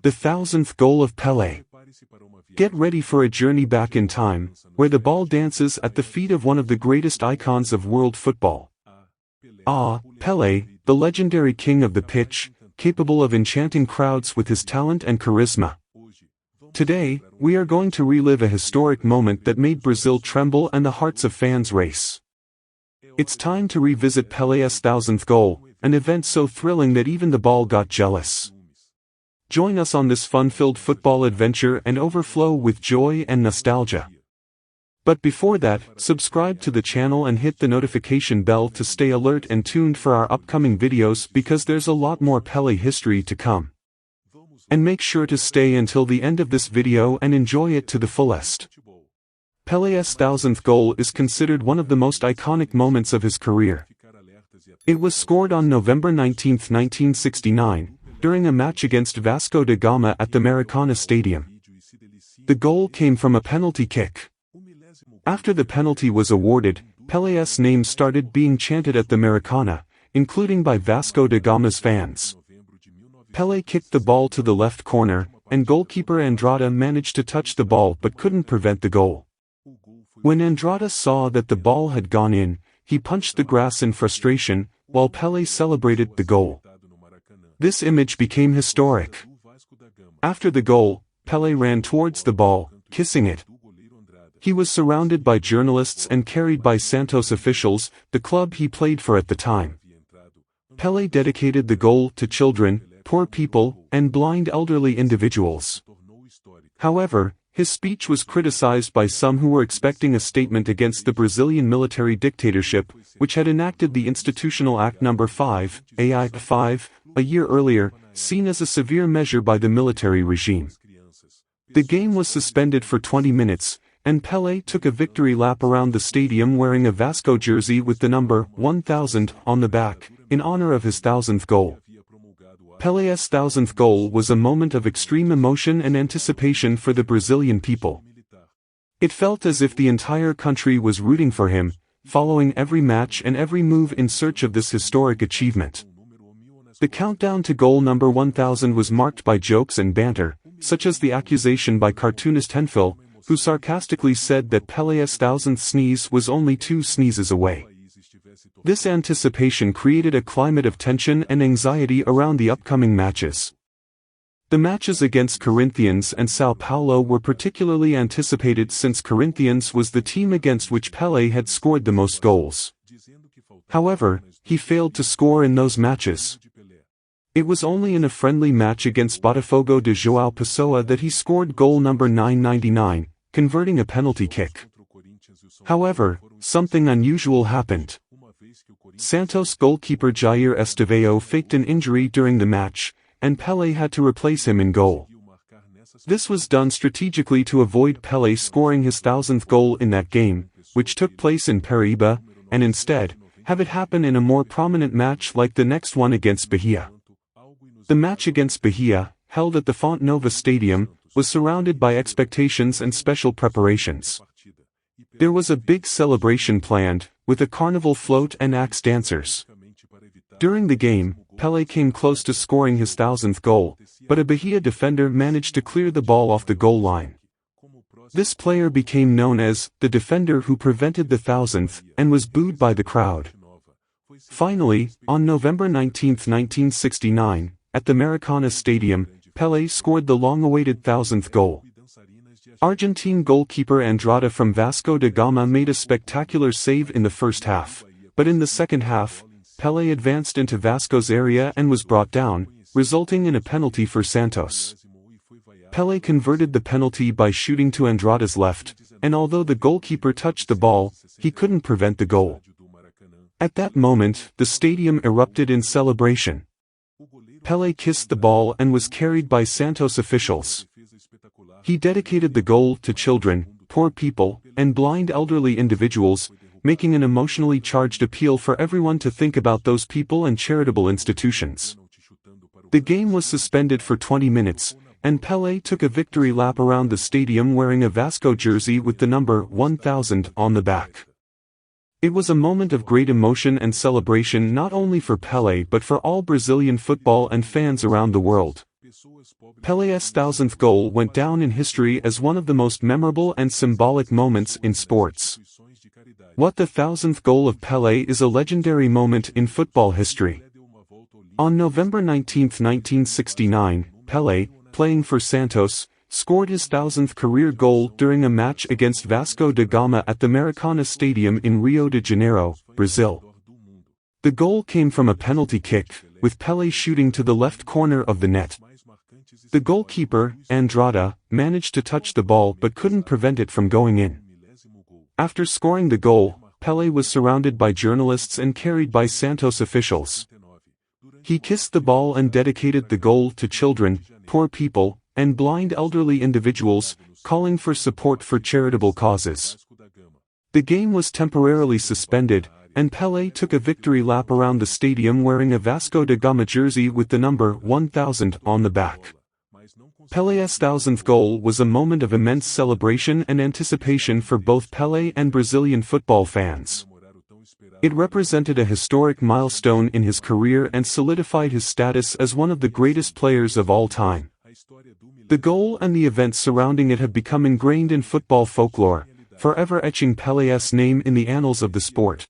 The thousandth goal of Pelé. Get ready for a journey back in time, where the ball dances at the feet of one of the greatest icons of world football. Pelé, the legendary king of the pitch, capable of enchanting crowds with his talent and charisma. Today, we are going to relive a historic moment that made Brazil tremble and the hearts of fans race. It's time to revisit Pelé's thousandth goal, an event so thrilling that even the ball got jealous. Join us on this fun-filled football adventure and overflow with joy and nostalgia. But before that, subscribe to the channel and hit the notification bell to stay alert and tuned for our upcoming videos because there's a lot more Pelé history to come. And make sure to stay until the end of this video and enjoy it to the fullest. Pelé's thousandth goal is considered one of the most iconic moments of his career. It was scored on November 19, 1969, during a match against Vasco da Gama at the Maracanã Stadium. The goal came from a penalty kick. After the penalty was awarded, Pelé's name started being chanted at the Maracanã, including by Vasco da Gama's fans. Pelé kicked the ball to the left corner, and goalkeeper Andrada managed to touch the ball but couldn't prevent the goal. When Andrada saw that the ball had gone in, he punched the grass in frustration, while Pelé celebrated the goal. This image became historic. After the goal, Pelé ran towards the ball, kissing it. He was surrounded by journalists and carried by Santos officials, the club he played for at the time. Pelé dedicated the goal to children, poor people, and blind elderly individuals. However, his speech was criticized by some who were expecting a statement against the Brazilian military dictatorship, which had enacted the Institutional Act No. 5, AI 5, a year earlier, seen as a severe measure by the military regime. The game was suspended for 20 minutes, and Pelé took a victory lap around the stadium wearing a Vasco jersey with the number 1000 on the back, in honor of his thousandth goal. Pelé's thousandth goal was a moment of extreme emotion and anticipation for the Brazilian people. It felt as if the entire country was rooting for him, following every match and every move in search of this historic achievement. The countdown to goal number 1000 was marked by jokes and banter, such as the accusation by cartoonist Henfil, who sarcastically said that Pelé's thousandth sneeze was only 2 sneezes away. This anticipation created a climate of tension and anxiety around the upcoming matches. The matches against Corinthians and São Paulo were particularly anticipated since Corinthians was the team against which Pelé had scored the most goals. However, he failed to score in those matches. It was only in a friendly match against Botafogo de João Pessoa that he scored goal number 999, converting a penalty kick. However, something unusual happened. Santos goalkeeper Jair Estevao faked an injury during the match, and Pelé had to replace him in goal. This was done strategically to avoid Pelé scoring his thousandth goal in that game, which took place in Paraíba, and instead, have it happen in a more prominent match like the next one against Bahia. The match against Bahia, held at the Fonte Nova Stadium, was surrounded by expectations and special preparations. There was a big celebration planned, with a carnival float and axe dancers. During the game, Pelé came close to scoring his thousandth goal, but a Bahia defender managed to clear the ball off the goal line. This player became known as the defender who prevented the thousandth, and was booed by the crowd. Finally, on November 19, 1969, at the Maracanã Stadium, Pelé scored the long-awaited thousandth goal. Argentine goalkeeper Andrada from Vasco da Gama made a spectacular save in the first half, but in the second half, Pelé advanced into Vasco's area and was brought down, resulting in a penalty for Santos. Pelé converted the penalty by shooting to Andrada's left, and although the goalkeeper touched the ball, he couldn't prevent the goal. At that moment, the stadium erupted in celebration. Pelé kissed the ball and was carried by Santos officials. He dedicated the goal to children, poor people, and blind elderly individuals, making an emotionally charged appeal for everyone to think about those people and charitable institutions. The game was suspended for 20 minutes, and Pelé took a victory lap around the stadium wearing a Vasco jersey with the number 1000 on the back. It was a moment of great emotion and celebration not only for Pelé but for all Brazilian football and fans around the world. Pelé's thousandth goal went down in history as one of the most memorable and symbolic moments in sports. What the thousandth goal of Pelé is a legendary moment in football history. On November 19, 1969, Pelé, playing for Santos, scored his thousandth career goal during a match against Vasco da Gama at the Maracanã Stadium in Rio de Janeiro, Brazil. The goal came from a penalty kick, with Pelé shooting to the left corner of the net. The goalkeeper, Andrada, managed to touch the ball but couldn't prevent it from going in. After scoring the goal, Pelé was surrounded by journalists and carried by Santos officials. He kissed the ball and dedicated the goal to children, poor people, and blind elderly individuals, calling for support for charitable causes. The game was temporarily suspended, and Pelé took a victory lap around the stadium wearing a Vasco da Gama jersey with the number 1000 on the back. Pelé's thousandth goal was a moment of immense celebration and anticipation for both Pelé and Brazilian football fans. It represented a historic milestone in his career and solidified his status as one of the greatest players of all time. The goal and the events surrounding it have become ingrained in football folklore, forever etching Pelé's name in the annals of the sport.